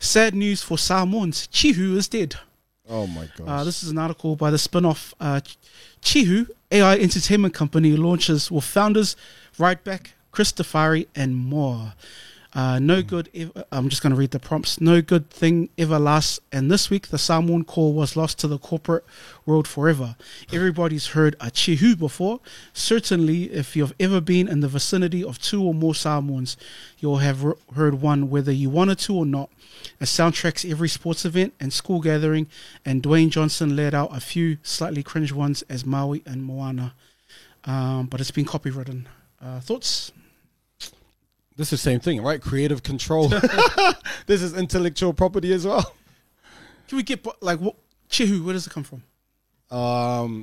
Sad news for Samoans. Chihu is dead. Oh my gosh. This is an article by the spin-off Chihu AI entertainment company launches with founders Rightback, Chris Tafari, and more. No good ever, I'm just going to read the prompts. No good thing ever lasts, and this week the Samoan core was lost to the corporate world forever. Everybody's heard a chihu before. Certainly, if you've ever been in the vicinity of 2 or more Samoans, you'll have heard one whether you wanted to or not. It soundtracks every sports event and school gathering, and Dwayne Johnson let out a few slightly cringe ones as Maui and Moana. But it's been copywritten. Thoughts? This is the same thing, right? Creative control. This is intellectual property as well. Can we get, like, what chihu, where does it come from?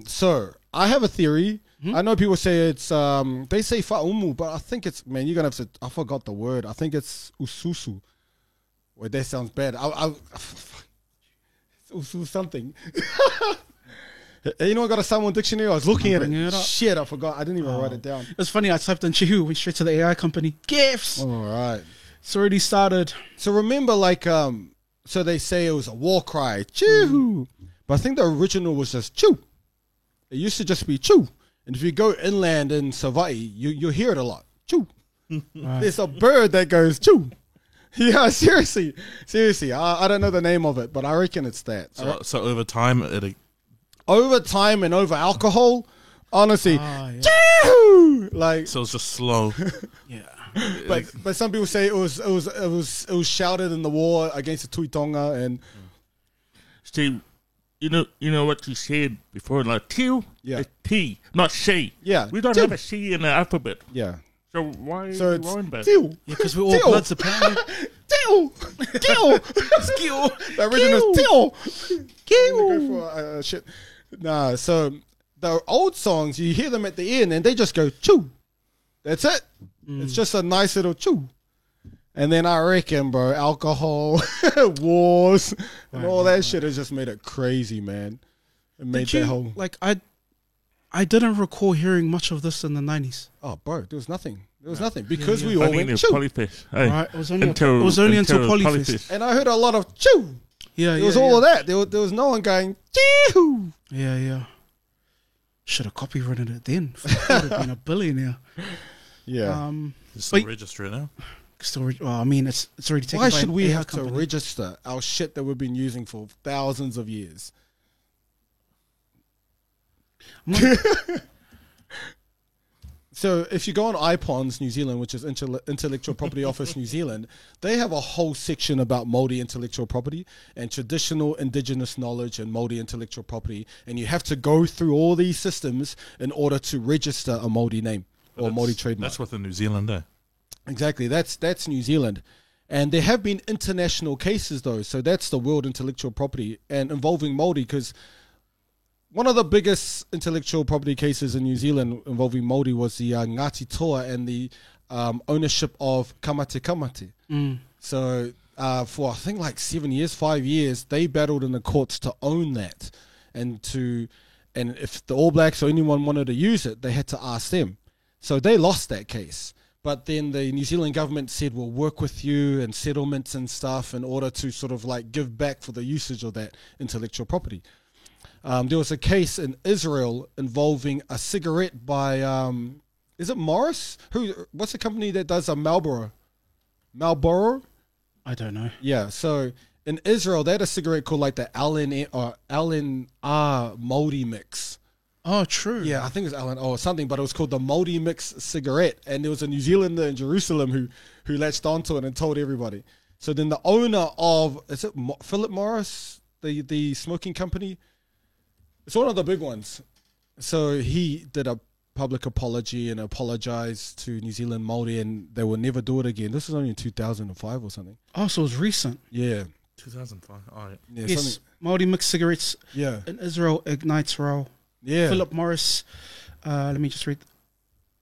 So I have a theory. I know people say it's, they say fa'umu, but I think it's, man, you're going to have to, I forgot the word. I think it's ususu. Wait, that sounds bad. It's usu something. Anyone got a Samoan dictionary? I was looking at it. Shit, I forgot. I didn't even write it down. It's funny, I typed in chihu, went straight to the AI company. Gifts! All right. It's already started. So remember, like, so they say it was a war cry, choo. But I think the original was just choo. It used to just be choo. And if you go inland in Savaii, you hear it a lot. Choo. Right. There's a bird that goes choo. Yeah, seriously. I don't know the name of it, but I reckon it's that. So over time, over time and over alcohol, honestly, like, so it's just slow. Yeah. But some people say it was shouted in the war against the Tuitonga and Steve, you know what you said before, like tiu, yeah, it's T, not C. Yeah, we don't have a C in the alphabet. Yeah. So why are you wrong about it? Yeah, because we're all bloods apparently. Tiu! The original is Tiu! Go for shit. Nah, so the old songs, you hear them at the end and they just go choo. That's it. It's just a nice little choo. And then I reckon, bro, alcohol, wars, and all that shit has just made it crazy, man. It made that whole... Like, I didn't recall hearing much of this in the 90s. Oh, bro, there was nothing. There was nothing because we all went choo. Polyfish. Hey. Right, it was only until Polyfish. And I heard a lot of choo. Yeah, it was all of that. There was no one going choo. Yeah. Should have copywritten it then. I would have been a billionaire. Yeah. It's still registered now. I mean, it's already taken. Why by should we an AI have to company. register our shit that we've been using for thousands of years? So if you go on IPONS New Zealand, which is Intellectual Property Office New Zealand, they have a whole section about Māori intellectual property and traditional indigenous knowledge and Māori intellectual property. And you have to go through all these systems in order to register a Māori name or Māori trademark. That's within New Zealand, eh? Exactly. That's New Zealand. And there have been international cases, though. So that's the World Intellectual Property and involving Māori, because one of the biggest intellectual property cases in New Zealand involving Māori was the Ngāti Toa and the ownership of Kamate. So for I think like 5 years, they battled in the courts to own that. And if the All Blacks or anyone wanted to use it, they had to ask them. So they lost that case. But then the New Zealand government said, we'll work with you and settlements and stuff in order to sort of like give back for the usage of that intellectual property. There was a case in Israel involving a cigarette by, is it Morris? What's the company that does a Marlboro? Marlboro? I don't know. Yeah, so in Israel, they had a cigarette called like the L&R Moldy Mix. Oh, true. Yeah, I think it was L&R or something, but it was called the Moldy Mix cigarette. And there was a New Zealander in Jerusalem who latched onto it and told everybody. So then the owner of, is it Philip Morris, the smoking company? It's one of the big ones. So he did a public apology and apologized to New Zealand Māori, and they will never do it again. This was only in 2005 or something. Oh, so it was recent. Yeah. 2005. Oh, yeah. Yes, Māori mixed cigarettes in Israel ignites row. Yeah. Philip Morris, let me just read.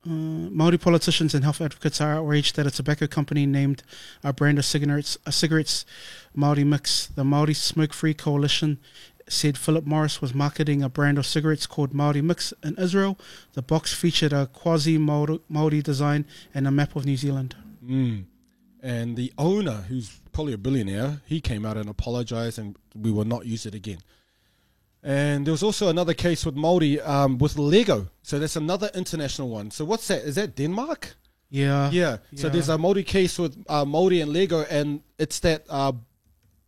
Māori politicians and health advocates are outraged that a tobacco company named a brand of cigarettes Māori Mix. The Māori Smoke-Free Coalition said Philip Morris was marketing a brand of cigarettes called Māori Mix in Israel. The box featured a quasi-Māori design and a map of New Zealand. And the owner, who's probably a billionaire, he came out and apologized, and we will not use it again. And there was also another case with Māori with Lego. So that's another international one. So what's that? Is that Denmark? Yeah. Yeah. So there's a Māori case with Māori and Lego, and it's that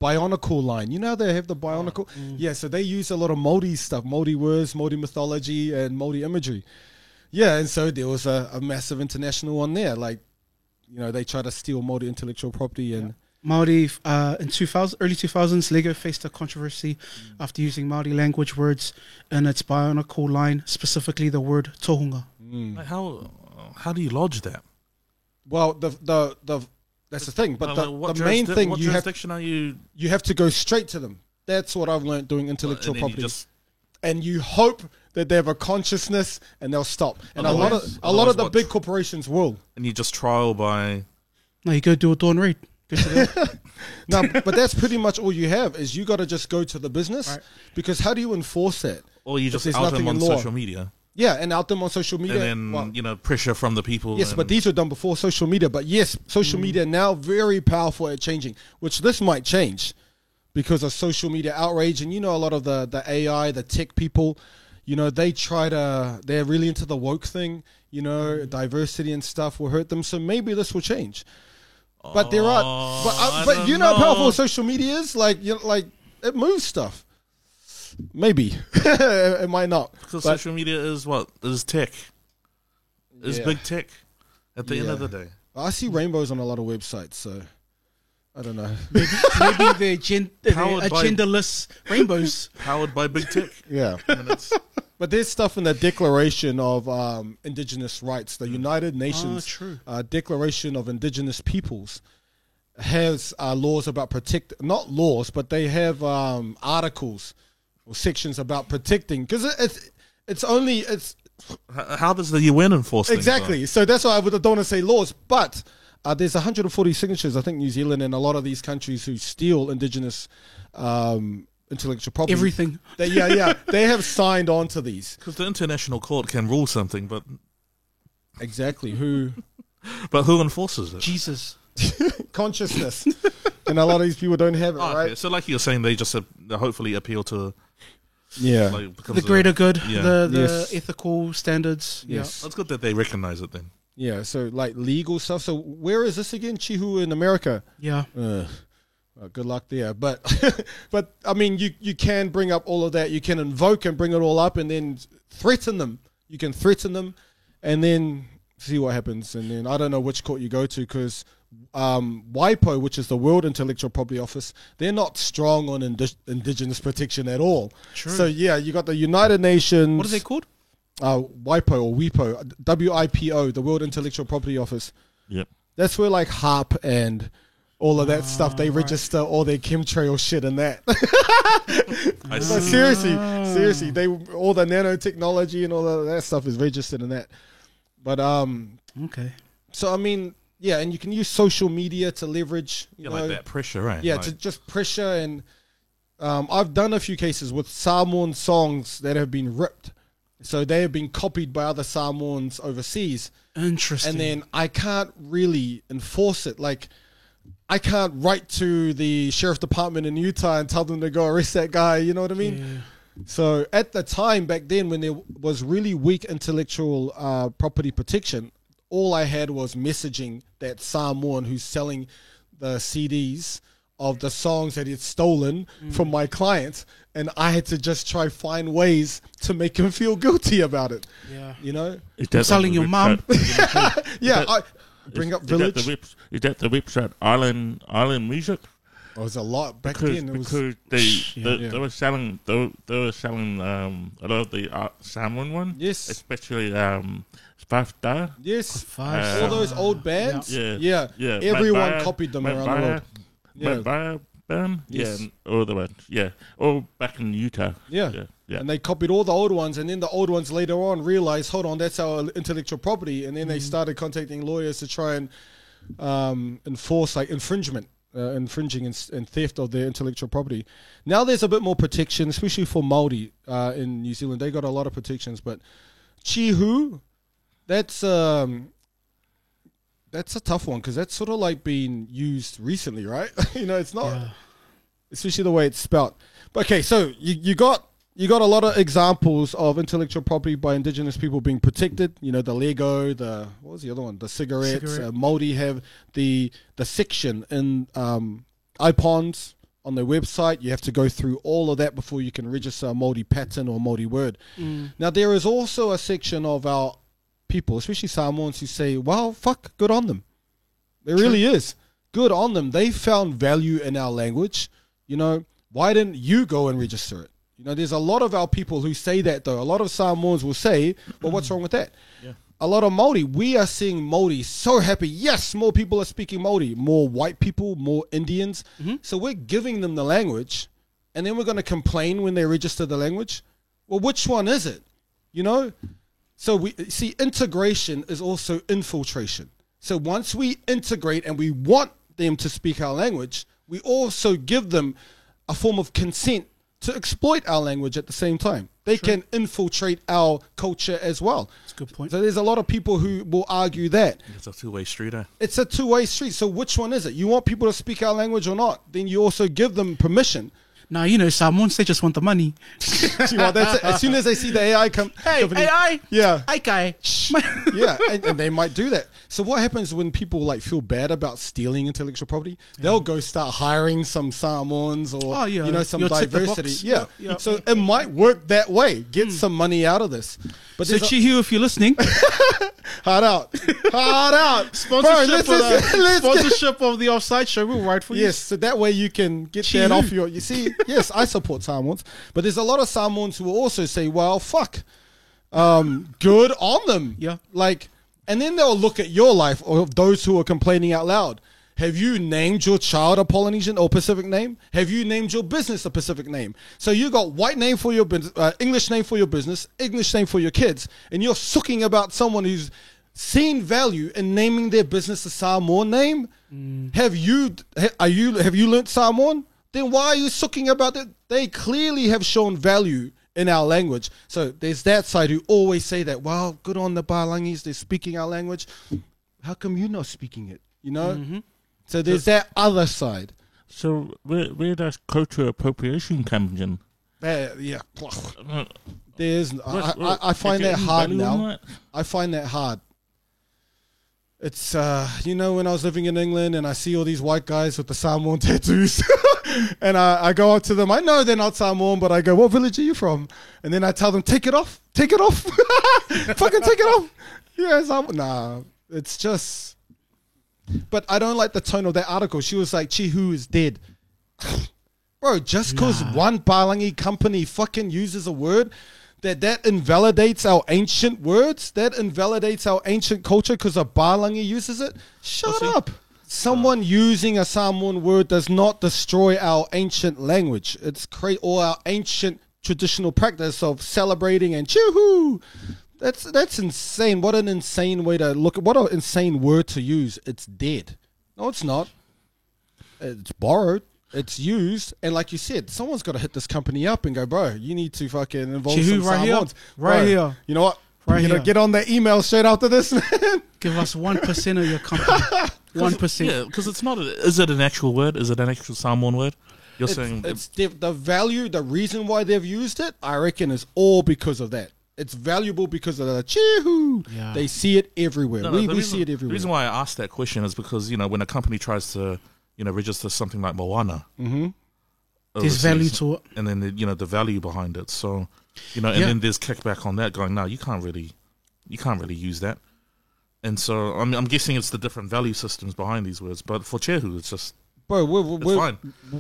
Bionicle line. You know how they have the Bionicle? Yeah, so they use a lot of Māori stuff, Māori words, Māori mythology, and Māori imagery. Yeah, and so there was a massive international one there. Like, they try to steal Māori intellectual property and... Māori, in early 2000s, Lego faced a controversy after using Māori language words in its Bionicle line, specifically the word tohunga. Like how do you lodge that? Well, the that's the thing. But the main thing, what jurisdiction are you? You have to go straight to them. That's what I've learned doing intellectual property. And you hope that they have a consciousness and they'll stop. And a lot of the big corporations will. And you just trial by... No, you go do a Dawn Reed. No, but that's pretty much all you have is you got to just go to the business. Right. Because how do you enforce that? Or you just out them on social media. Yeah, and out them on social media. And then, pressure from the people. Yes, but these were done before social media. But yes, social media now very powerful at changing, which this might change because of social media outrage. And a lot of the AI, the tech people, they're really into the woke thing, diversity and stuff will hurt them. So maybe this will change. But there are, but you know how powerful social media is? Like it moves stuff. Maybe. It might not. Because social media is what? Is tech. Is big tech at the end of the day. I see rainbows on a lot of websites, so I don't know. Maybe they're genderless rainbows. Powered by big tech. Yeah. But there's stuff in the Declaration of Indigenous Rights, the United Nations Declaration of Indigenous Peoples has laws about not laws, but they have articles or sections about protecting, because it's how does the UN enforce things? Exactly. So that's why I don't want to say laws, but there's 140 signatures, I think, New Zealand and a lot of these countries who steal Indigenous intellectual property. Everything. They have signed on to these. Because the international court can rule something, but... Exactly. Who... But who enforces it? Jesus. Consciousness. And a lot of these people don't have it, right? Okay. So like you're saying, they just hopefully appeal to... the greater good, the ethical standards. Yes. It's good that they recognize it then. Yeah, so like legal stuff. So where is this again? Chihu in America? Yeah. Well, good luck there. But but I mean, you can bring up all of that. You can invoke and bring it all up and then threaten them. You can threaten them and then see what happens. And then I don't know which court you go to because WIPO, which is the World Intellectual Property Office, they're not strong on indigenous protection at all. True. So yeah, you got the United Nations. What are they called? WIPO or WIPO, WIPO, the World Intellectual Property Office. Yep. That's where like HARP and all of that stuff, they register all their chemtrail shit and that. So seriously, they all the nanotechnology and all of that stuff is registered in that. But okay. So I mean, yeah, and you can use social media to leverage, you know, like that pressure, right? Yeah, like, to just pressure and I've done a few cases with Samoan songs that have been ripped. So they have been copied by other Samoans overseas. Interesting. And then I can't really enforce it. Like, I can't write to the sheriff department in Utah and tell them to go arrest that guy. You know what I mean? Yeah. So at the time back then when there was really weak intellectual property protection, all I had was messaging that Samoan who's selling the CDs of the songs that he'd stolen from my clients, and I had to just try find ways to make him feel guilty about it. Yeah, you know, selling your mum. Yeah, I bring up Village. Is that the website Island Music? Oh, it was a lot back then. Because they were selling a lot of the Samoan one. Yes, especially Spafda. Yes, all those old bands. Yeah. Everyone copied them around the world. Yes. All the ones. Yeah, all back in Utah. Yeah. And they copied all the old ones, and then the old ones later on realized, hold on, that's our intellectual property, and then they started contacting lawyers to try and enforce like infringing and theft of their intellectual property. Now there's a bit more protection, especially for Māori in New Zealand. They got a lot of protections, but Chihu, that's that's a tough one because that's sort of like being used recently, right? It's not, especially the way it's spelt. But okay, so you got a lot of examples of intellectual property by indigenous people being protected. The Lego, what was the other one? The cigarettes. Māori have the section in iPods on their website. You have to go through all of that before you can register a Māori pattern or Māori word. Now, there is also a section of our people, especially Samoans, who say, well, fuck, good on them. There really is. Good on them. They found value in our language. Why didn't you go and register it? There's a lot of our people who say that, though. A lot of Samoans will say, well, what's wrong with that? Yeah. A lot of Māori, we are seeing Māori so happy. Yes, more people are speaking Māori. More white people, more Indians. So we're giving them the language, and then we're going to complain when they register the language. Well, which one is it? So we see integration is also infiltration. So once we integrate and we want them to speak our language, we also give them a form of consent to exploit our language at the same time. They can infiltrate our culture as well. That's a good point. So there's a lot of people who will argue that. It's a two-way street, eh? It's a two-way street. So which one is it? You want people to speak our language or not? Then you also give them permission. Now, Samoans, they just want the money. That's it. As soon as they see the AI Hey, company, AI! yeah, AI! yeah, and they might do that. So what happens when people feel bad about stealing intellectual property? They'll go start hiring some Samoans or some You'll tick the diversity. box. Yeah. Yeah. So it might work that way. Get some money out of this. But So, Chihu, if you're listening, hard out. sponsorship of the Offside Show, we'll write for you. Yes, so that way you can get that off your... You see, yes, I support Samoans, but there's a lot of Samoans who will also say, well, fuck, good on them. Yeah. And then they'll look at your life, or those who are complaining out loud. Have you named your child a Polynesian or Pacific name? Have you named your business a Pacific name? So you got white name for your business, English name for your business, English name for your kids, and you're sooking about someone who's seen value in naming their business a Samoan name. Have you learnt Samoan? Then why are you sooking about it? They clearly have shown value in our language. So there's that side who always say that, well, good on the Palangis, they're speaking our language. How come you're not speaking it? So there's that other side. So where does cultural appropriation come in? Yeah. There's. I find that hard now. I find that hard. It's when I was living in England and I see all these white guys with the Samoan tattoos, and I go up to them. I know they're not Samoan, but I go, "What village are you from?" And then I tell them, "Take it off, fucking take it off." Yeah, nah, it's just. But I don't like the tone of that article. She was like, Chihu is dead. Bro, just because one Palangi company fucking uses a word, that invalidates our ancient words, that invalidates our ancient culture because a Palangi uses it? Shut up. Someone using a Samoan word does not destroy our ancient language. It's or our ancient traditional practice of celebrating and Chihu. That's insane. What an insane way to look at. What an insane word to use. It's dead. No, it's not. It's borrowed. It's used. And like you said, someone's got to hit this company up and go, bro, you need to fucking involve some Samoans. Right here. You know what? Right here. Get on that email straight after this, man. Give us 1% of your company. 1%. Yeah, because it's not. Is it an actual word? Is it an actual Samoan word? You're saying it's the value, the reason why they've used it, I reckon, is all because of that. It's valuable because of the Chihu. Yeah. They see it everywhere. We see it everywhere. The reason why I asked that question is because, when a company tries to, register something like Moana, there's value to it. And then, the value behind it. So, and then there's kickback on that going, no, you can't really use that. And so I'm guessing it's the different value systems behind these words. But for Chihu, it's just, bro, it's fine.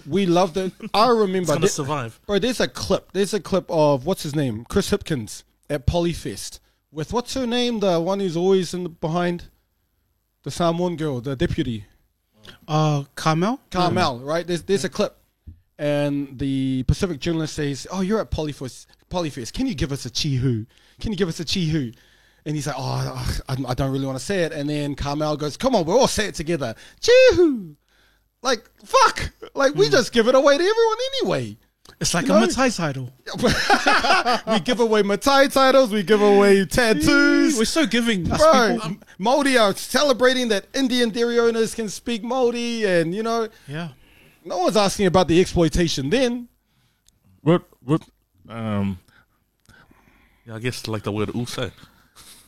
We love that. I remember. It's going to survive. Bro, there's a clip of, what's his name? Chris Hipkins. At Polyfest with what's her name, the one who's always behind, the Samoan girl, the deputy, Carmel, right? There's a clip, and the Pacific journalist says, "Oh, you're at Polyfest. Can you give us a Chihu? Can you give us a Chihu?" And he's like, "Oh, I don't really want to say it." And then Carmel goes, "Come on, we'll all say it together, Chihu." Like fuck, we just give it away to everyone anyway. It's like You a know? Matai title. We give away Matai titles. We give away tattoos. We're so giving. Us Bro, people. Māori are celebrating that Indian dairy owners can speak Māori, and Yeah. no one's asking about the exploitation then. What? Yeah, I guess like the word also.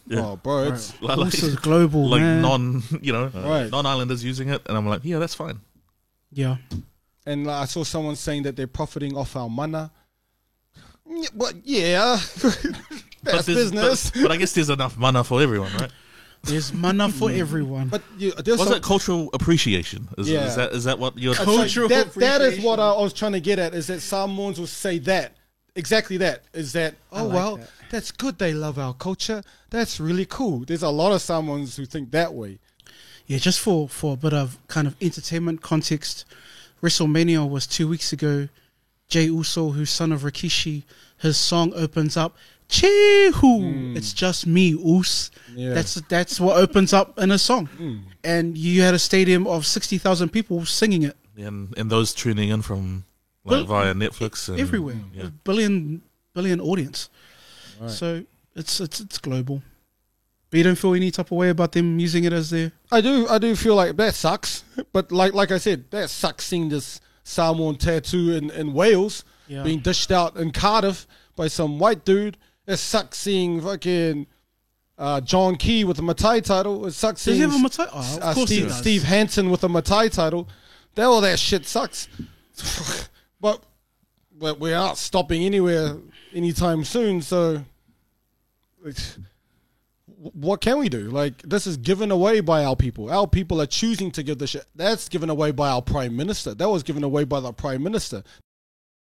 Yeah. Oh, bro, it's Like, Also global, like man. Right. non-islanders using it, and I'm like, yeah, that's fine. Yeah. and I saw someone saying that they're profiting off our mana. But yeah, that's business. But I guess there's enough mana for everyone, right? There's mana for everyone. But there's Was some, it cultural appreciation? Yeah. Is that what you're? Cultural that is appreciation. what I was trying to get at, is that Samoans will say that. Exactly that. Is that, oh, like well, that. that's good. They love our culture. That's really cool. There's a lot of Samoans who think that way. Yeah, just for a bit of kind of entertainment context, WrestleMania was 2 weeks ago. Jey Uso, who's son of Rikishi, his song opens up, Cheehu. It's just me, Us. Yeah. That's what opens up in a song. And you had a stadium of 60,000 people singing it And those tuning in from like via Netflix and everywhere. Yeah. Billion audience. So it's global. But you don't feel any type of way about them using it as their... I do feel like that sucks. But like I said, that sucks seeing this Samoan tattoo in Wales Yeah. being dished out in Cardiff by some white dude. It sucks seeing fucking John Key with a Matai title. It sucks Does he seeing have a Matai? Oh, of course he does. Steve Hansen with a Matai title. All that shit sucks. but we're not stopping anywhere anytime soon, so what can we do? Like, this is given away by our people. Our people are choosing to give the shit. That's given away by our prime minister. That was given away by the prime minister.